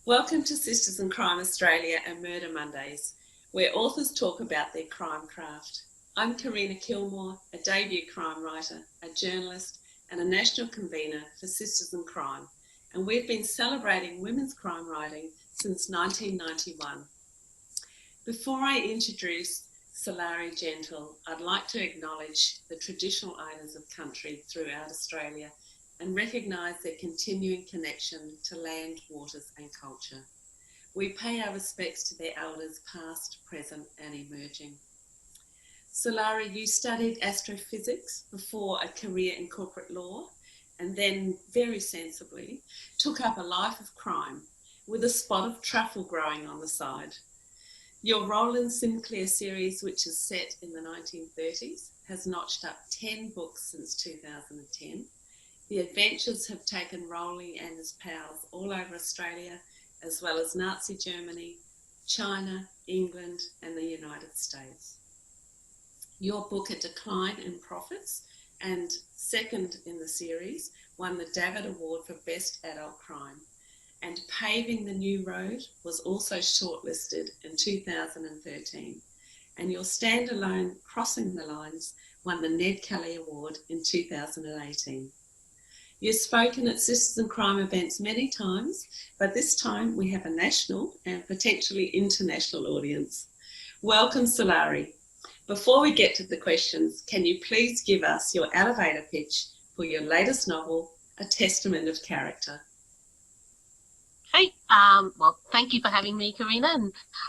Welcome to Sisters in Crime Australia and Murder Mondays, where authors talk about their crime craft. I'm Karina Kilmore, a debut crime writer, a journalist and a national convener for Sisters in Crime, and we've been celebrating women's crime writing since 1991. Before I introduce Sulari Gentill, I'd like to acknowledge the traditional owners of country throughout Australia and recognise their continuing connection to land, waters and culture. We pay our respects to their elders past, present and emerging. Sulari, you studied astrophysics before a career in corporate law and then, very sensibly, took up a life of crime with a spot of truffle growing on the side. Your Rowland Sinclair series, which is set in the 1930s, has notched up 10 books since 2010. The adventures have taken Rowley and his pals all over Australia, as well as Nazi Germany, China, England, and the United States. Your book, A Decline in Profits, and second in the series, won the Davitt Award for Best Adult Crime. And Paving the New Road was also shortlisted in 2013. And your standalone Crossing the Lines won the Ned Kelly Award in 2018. You've spoken at Sisters in Crime events many times, but this time we have a national and potentially international audience. Welcome, Sulari. Before we get to the questions, can you please give us your elevator pitch for your latest novel, A Testament of Character? Hey, well, thank you for having me, Karina,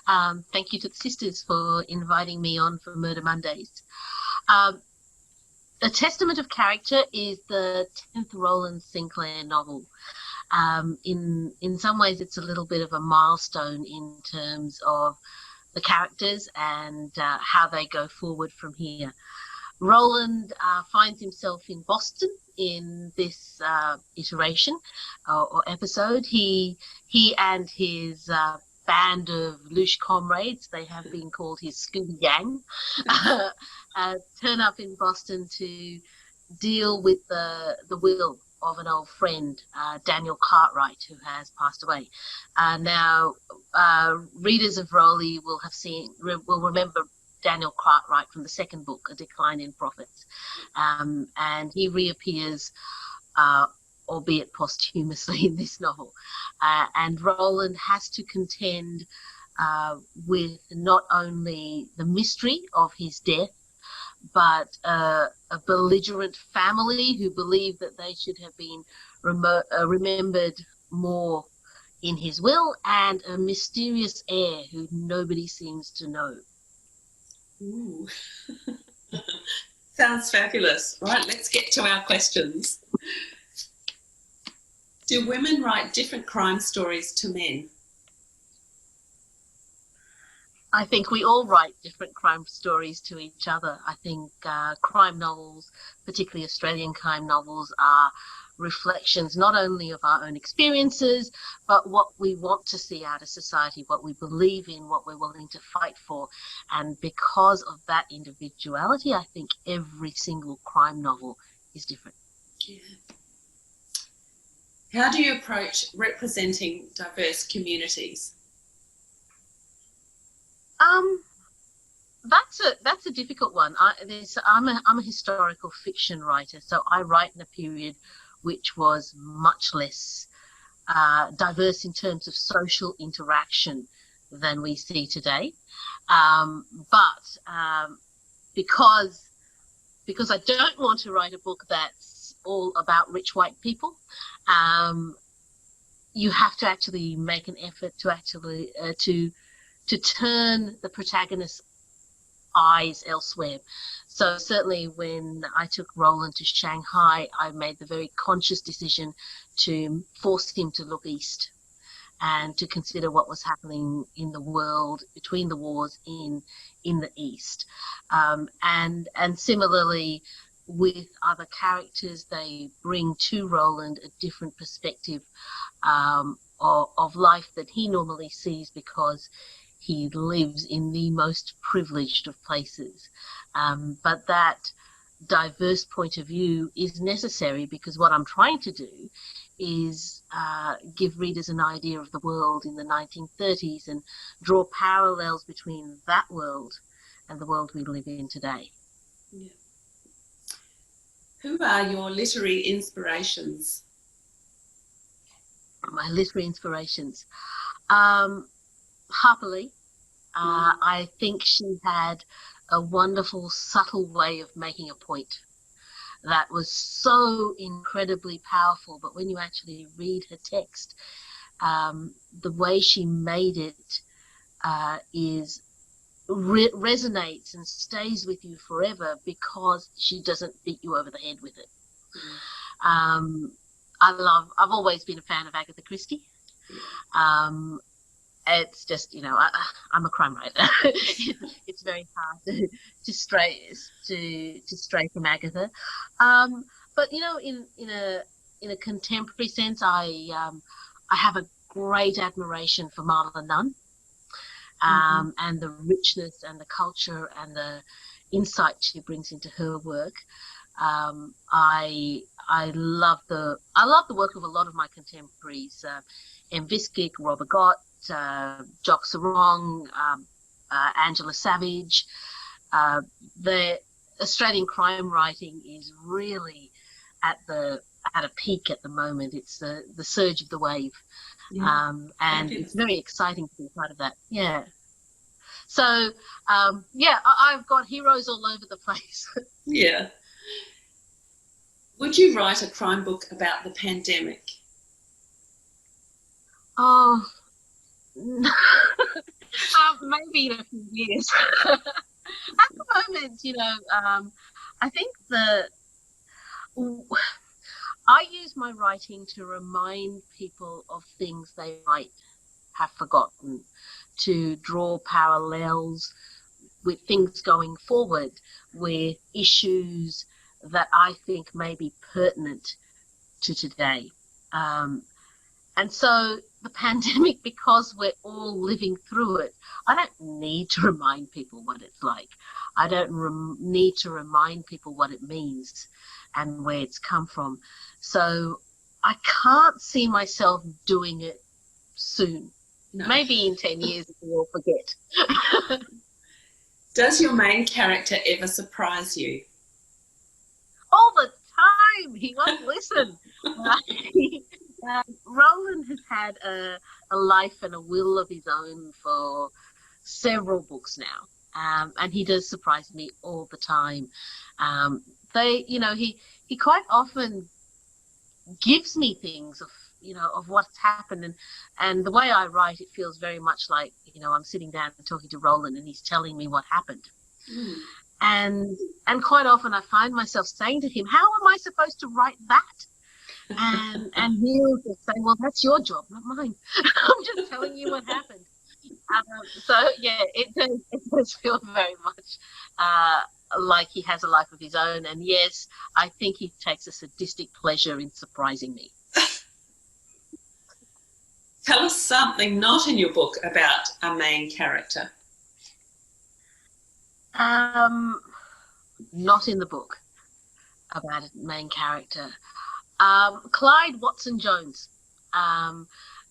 and thank you to the sisters for inviting me on for Murder Mondays. A Testament of Character is the 10th Rowland Sinclair novel. In some ways, it's a little bit of a milestone in terms of the characters and how they go forward from here. Rowland finds himself in Boston in this iteration or episode. He and his band of louche comrades, they have been called his Scooby Gang, turn up in Boston to deal with the will of an old friend, Daniel Cartwright, who has passed away. Now, readers of Rowley will remember Daniel Cartwright from the second book, A Decline in Profits, and he reappears, albeit posthumously, in this novel. And Rowland has to contend with not only the mystery of his death, but a belligerent family who believe that they should have been remembered more in his will, and a mysterious heir who nobody seems to know. Ooh. Sounds fabulous. Right, let's get to our questions. Do women write different crime stories to men? I think we all write different crime stories to each other. I think crime novels, particularly Australian crime novels, are reflections not only of our own experiences, but what we want to see out of society, what we believe in, what we're willing to fight for. And because of that individuality, I think every single crime novel is different. Yeah. How do you approach representing diverse communities? That's a difficult one. I'm a historical fiction writer, so I write in a period which was much less diverse in terms of social interaction than we see today. But because I don't want to write a book that's all about rich white people, you have to actually make an effort to actually to turn the protagonist's eyes elsewhere. So certainly when I took Rowland to Shanghai, I made the very conscious decision to force him to look east and to consider what was happening in the world between the wars in the East. And similarly with other characters, they bring to Rowland a different perspective of life that he normally sees, because he lives in the most privileged of places. But diverse point of view is necessary, because what I'm trying to do is give readers an idea of the world in the 1930s and draw parallels between that world and the world we live in today. Yeah. Who are your literary inspirations? My literary inspirations. Harper Lee. I think she had a wonderful, subtle way of making a point that was so incredibly powerful. But when you actually read her text, the way she made it resonates and stays with you forever, because she doesn't beat you over the head with it. I've always been a fan of Agatha Christie. It's just, I'm a crime writer. It's very hard to stray from Agatha. But in a contemporary sense, I have a great admiration for Marla Nunn, and the richness and the culture and the insight she brings into her work. I love the work of a lot of my contemporaries, M. Viskick, Robert Gott, Jock Sarong, Angela Savage. The Australian crime writing is really at a peak at the moment. It's the surge of the wave, and it's very exciting to be part of that. Yeah. So I've got heroes all over the place. Yeah. Would you write a crime book about the pandemic? Oh. Maybe in a few years. At the moment, I think I use my writing to remind people of things they might have forgotten, to draw parallels with things going forward, with issues that I think may be pertinent to today. And so the pandemic, because we're all living through it, I don't need to remind people what it's like. I don't need to remind people what it means and where it's come from. So I can't see myself doing it soon. No. Maybe in 10 years we'll forget. Does your main character ever surprise you? All the time. He won't listen. Rowland has had a life and a will of his own for several books now, and he does surprise me all the time. He quite often gives me things of what's happened, and the way I write, it feels very much like I'm sitting down and talking to Rowland, and he's telling me what happened. And quite often I find myself saying to him, "How am I supposed to write that?" And he'll just say, "Well, that's your job, not mine. I'm just telling you what happened." It does feel very much like he has a life of his own. And yes, I think he takes a sadistic pleasure in surprising me. Tell us something not in your book about a main character. Not in the book about a main character. Clyde Watson Jones.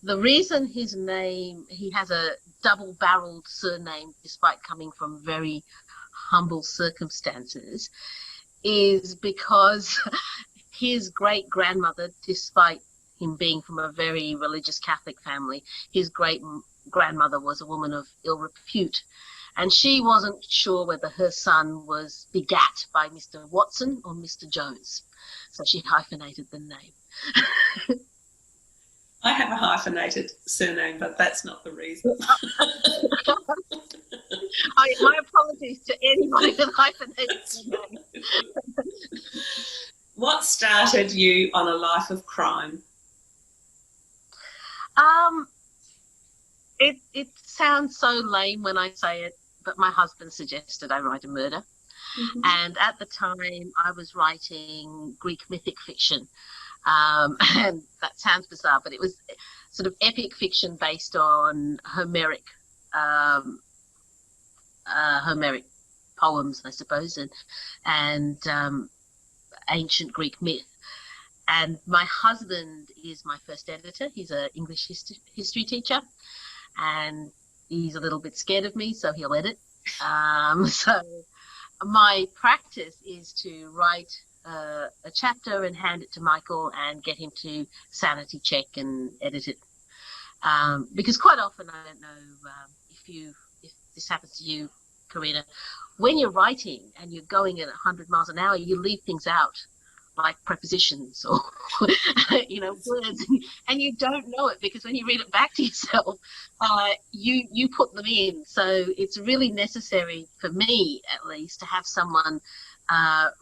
The reason his name, he has a double-barreled surname despite coming from very humble circumstances, is because his great-grandmother, despite him being from a very religious Catholic family, his great-grandmother was a woman of ill repute. And she wasn't sure whether her son was begat by Mr. Watson or Mr. Jones. So she hyphenated the name. I have a hyphenated surname, but that's not the reason. My apologies to anybody with hyphenated surname. What started you on a life of crime? It sounds so lame when I say it, but my husband suggested I write a murder. And at the time I was writing Greek mythic fiction. And that sounds bizarre, but it was sort of epic fiction based on Homeric poems, I suppose, and ancient Greek myth. And my husband is my first editor. He's an English history teacher, and he's a little bit scared of me, so he'll edit. So my practice is to write a chapter and hand it to Michael and get him to sanity check and edit it. Because quite often, I don't know if this happens to you, Karina, when you're writing and you're going at 100 miles an hour, you leave things out, like prepositions or words, and you don't know it, because when you read it back to yourself, you put them in. So it's really necessary, for me at least, to have someone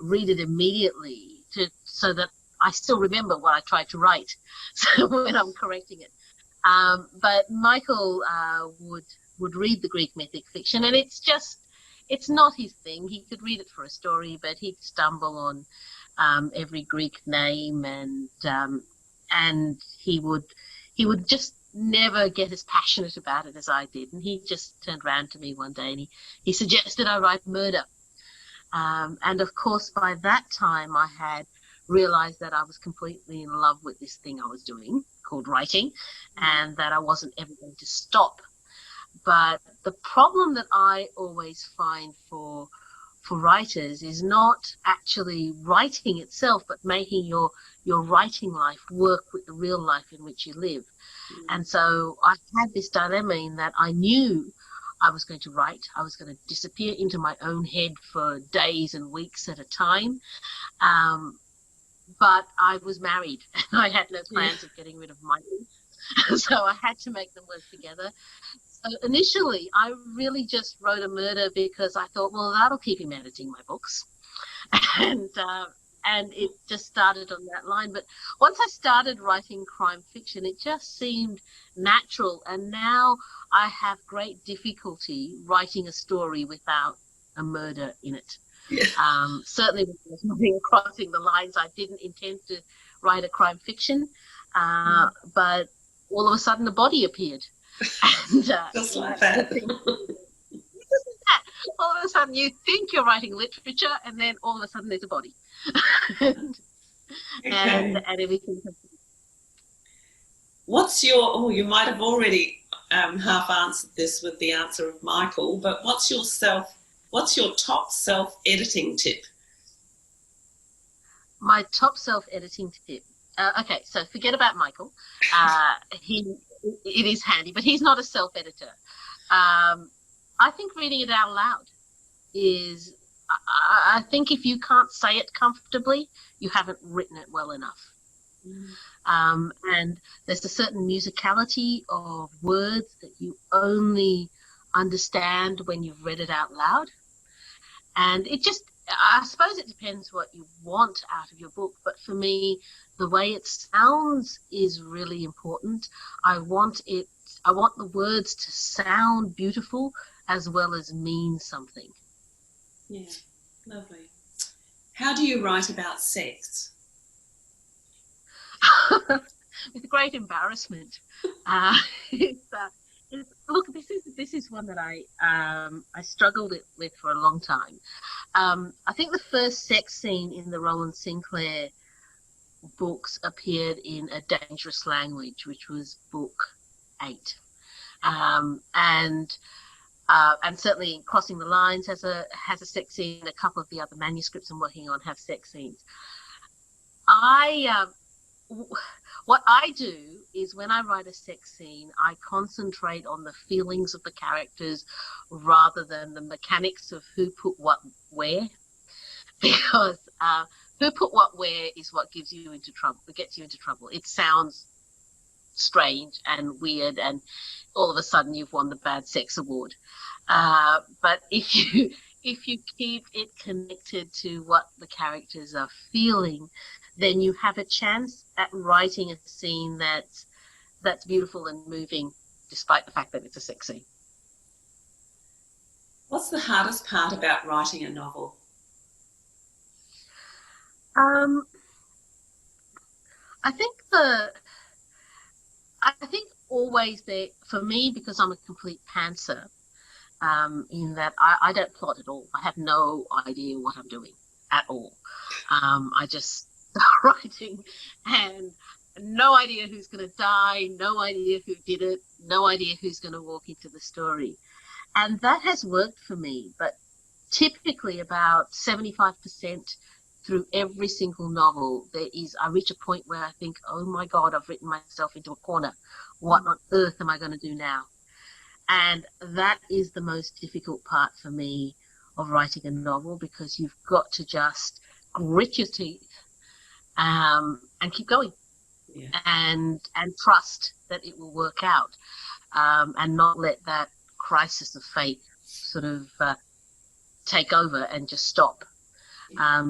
read it immediately so that I still remember what I tried to write when I'm correcting it. But Michael would read the Greek mythic fiction, and it's not his thing. He could read it for a story, but he'd stumble on every Greek name, and he would just never get as passionate about it as I did. And he just turned around to me one day and he suggested I write murder. And of course, by that time, I had realized that I was completely in love with this thing I was doing called writing, and that I wasn't ever going to stop. But the problem that I always find for writers is not actually writing itself, but making your writing life work with the real life in which you live. And so I had this dilemma in that I knew I was going to write. I was going to disappear into my own head for days and weeks at a time. But I was married and I had no plans of getting rid of Michael. So I had to make them work together. So initially, I really just wrote a murder because I thought, well, that'll keep him editing my books. And it just started on that line. But once I started writing crime fiction, it just seemed natural. And now I have great difficulty writing a story without a murder in it. Yeah. Certainly with nothing crossing the lines. I didn't intend to write a crime fiction, but all of a sudden a body appeared. And, just like that. All of a sudden you think you're writing literature, and then all of a sudden there's a body. and everything. What's your, you might have already half answered this with the answer of Michael, but what's your top self-editing tip? My top self-editing tip. Okay, so forget about Michael. It is handy, but he's not a self-editor. I think reading it out loud is, I think if you can't say it comfortably, you haven't written it well enough. And there's a certain musicality of words that you only understand when you've read it out loud. And it just, I suppose it depends what you want out of your book, but for me, the way it sounds is really important. I want the words to sound beautiful as well as mean something. Yeah, lovely. How do you write about sex? With great embarrassment. Look, this is one that I struggled with for a long time. I think the first sex scene in the Rowland Sinclair books appeared in A Dangerous Language, which was book 8, and certainly Crossing the Lines has a sex scene. A couple of the other manuscripts I'm working on have sex scenes. What I do is when I write a sex scene, I concentrate on the feelings of the characters rather than the mechanics of who put what where, because who put what where is what gets you into trouble. It sounds strange and weird, and all of a sudden you've won the Bad Sex Award. But if you keep it connected to what the characters are feeling, then you have a chance at writing a scene that's beautiful and moving, despite the fact that it's a sex scene. What's the hardest part about writing a novel? I think always there, for me, because I'm a complete pantser, in that I don't plot at all. I have no idea what I'm doing at all. I just start writing and no idea who's going to die, no idea who did it, no idea who's going to walk into the story. And that has worked for me, but typically about 75% through every single novel, I reach a point where I think, oh my God, I've written myself into a corner. What on earth am I going to do now? And that is the most difficult part for me of writing a novel, because you've got to just grit your teeth and keep going. Yeah. And trust that it will work out, and not let that crisis of fate sort of take over and just stop.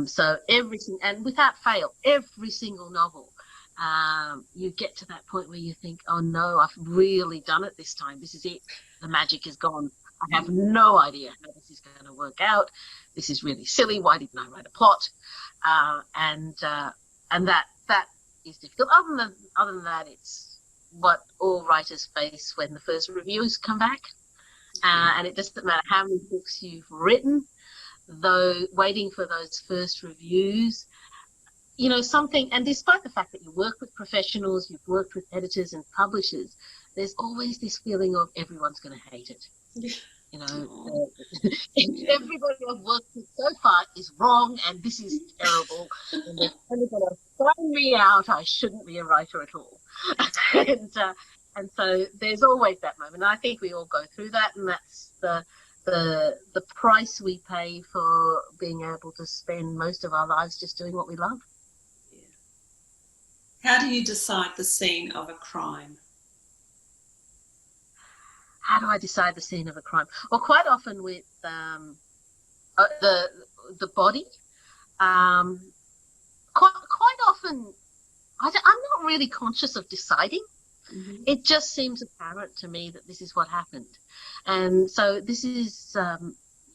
So everything, and without fail, every single novel, you get to that point where you think, oh no, I've really done it this time. This is it. The magic is gone. I have no idea how this is going to work out. This is really silly. Why didn't I write a plot? And that is difficult. Other than that, it's what all writers face when the first reviews come back. And it doesn't matter how many books you've written, though, waiting for those first reviews, you know, something, and despite the fact that you work with professionals, you've worked with editors and publishers, there's always this feeling of everyone's going to hate it. You know, everybody I've worked with so far is wrong, and this is terrible, and they're going to find me out. I shouldn't be a writer at all. And so there's always that moment. And I think we all go through that, and that's the price we pay for being able to spend most of our lives just doing what we love. Yeah. How do you decide the scene of a crime? How do I decide the scene of a crime? Well, quite often with the body. Quite often, I'm not really conscious of deciding. Mm-hmm. It just seems apparent to me that this is what happened. And so this is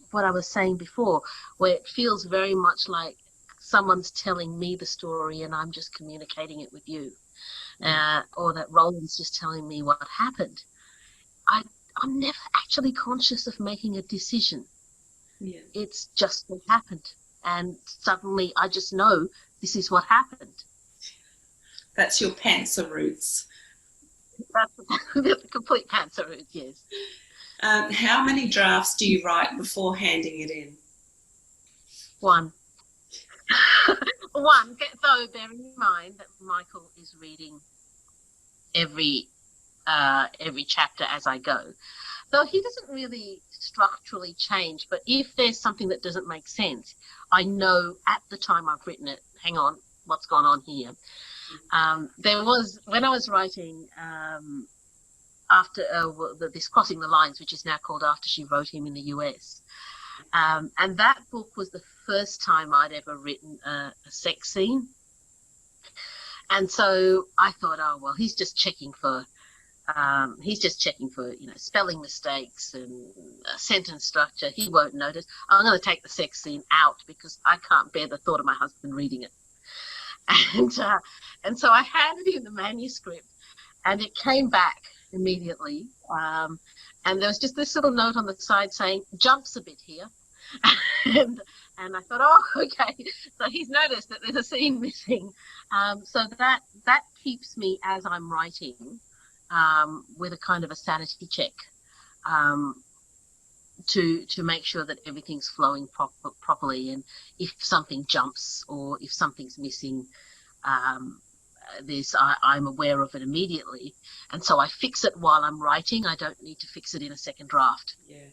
what I was saying before, where it feels very much like someone's telling me the story and I'm just communicating it with you. Or that Rowland's just telling me what happened. I'm never actually conscious of making a decision. Yeah. It's just what happened. And suddenly I just know this is what happened. That's your pantser roots. That's the complete pantser roots, yes. How many drafts do you write before handing it in? One. One. Though bearing in mind that Michael is reading every chapter as I go. Though he doesn't really structurally change, but if there's something that doesn't make sense, I know at the time I've written it, hang on, what's gone on here? There was, when I was writing after this Crossing the Lines, which is now called After She Wrote Him in the US, and that book was the first time I'd ever written a sex scene. And so I thought, oh, well, he's just checking for spelling mistakes and sentence structure. He won't notice. I'm going to take the sex scene out because I can't bear the thought of my husband reading it. And so I handed him the manuscript, and it came back immediately. And there was just this little note on the side saying, jumps a bit here. And I thought, oh, okay. So he's noticed that there's a scene missing. So that keeps me, as I'm writing, with a kind of a sanity check, to make sure that everything's flowing properly. And if something jumps or if something's missing, I'm aware of it immediately. And so I fix it while I'm writing. I don't need to fix it in a second draft. Yeah.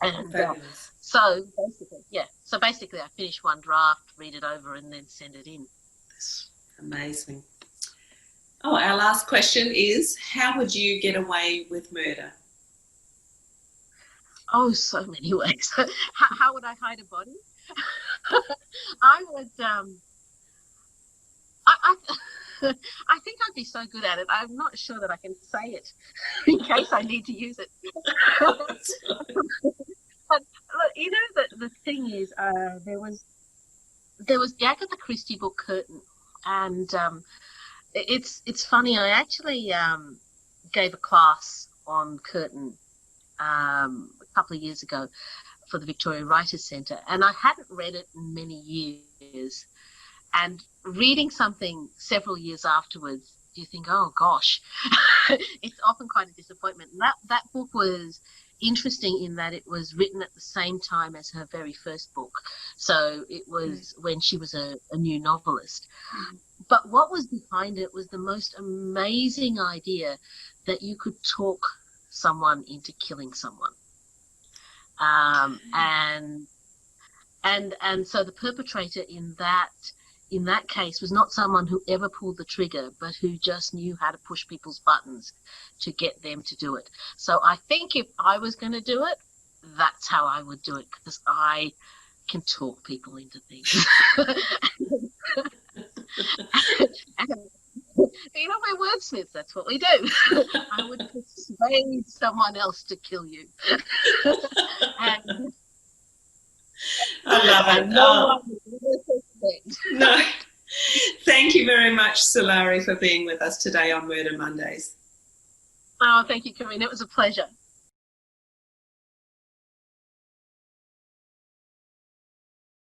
And so basically I finish one draft, read it over, and then send it in. That's amazing. Oh, our last question is, how would you get away with murder? Oh, so many ways. How would I hide a body? I would, I think I'd be so good at it. I'm not sure that I can say it in case I need to use it. But look, you know, the thing is, there was the Agatha Christie book Curtain, and it's funny. I actually gave a class on Curtain a couple of years ago for the Victoria Writers Centre, and I hadn't read it in many years. And reading something several years afterwards, you think, oh gosh, it's often quite a disappointment. And that book was interesting in that it was written at the same time as her very first book. So it was when she was a new novelist. But what was behind it was the most amazing idea that you could talk someone into killing someone. And so the perpetrator in that case was not someone who ever pulled the trigger, but who just knew how to push people's buttons to get them to do it. So I think if I was going to do it, that's how I would do it, because I can talk people into things. You know, we're wordsmiths, that's what we do. I would persuade someone else to kill you. And I love it. No. No. Thank you very much, Sulari, for being with us today on Murder Mondays. Oh, thank you, Karina. It was a pleasure.